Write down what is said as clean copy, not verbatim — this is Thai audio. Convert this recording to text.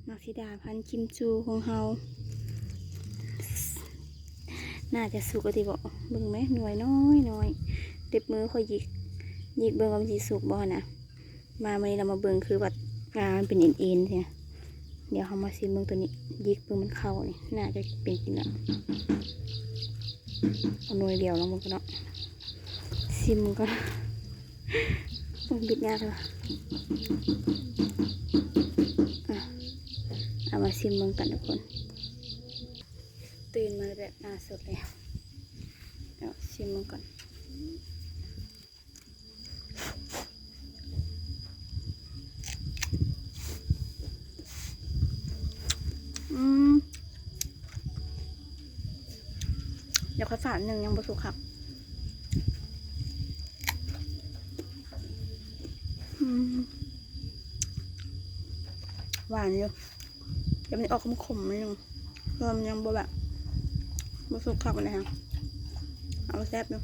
มักซิดาพันกิมจูของเฮาน่าจะสุกก็ที่บอกเบิ่งไหมหน่วยน้อยเด็บมือค่อยหยิกเบิ่งว่ามันสิสุกบ่นะมาวันนี้เรามาเบิ่งคือว่างามันเป็นเอ็นๆเนี่ยเดี๋ยวเขามาซิมเบิ่งตัวนี้หยิกเบิ่งมันเข้านี่น่าจะเป็นกินแล้วเอาหน่วยเดียวแล้วมันก็เนาะซิมก็ต้องบิดยากเลยเอามาซิมเบิ่งกันทุกคนตื่นมาแบบหน้าสดเลยเอาชิมมันก่อนเดี๋ยวค่อยฝานหนึ่งยังบ่สุกครับหวานอยู่เดี๋ยวมันออกขมๆนิดนึงเพิ่มยังบ่แบบบ่สุกครับอะไรฮะเอาแซ่บอยู่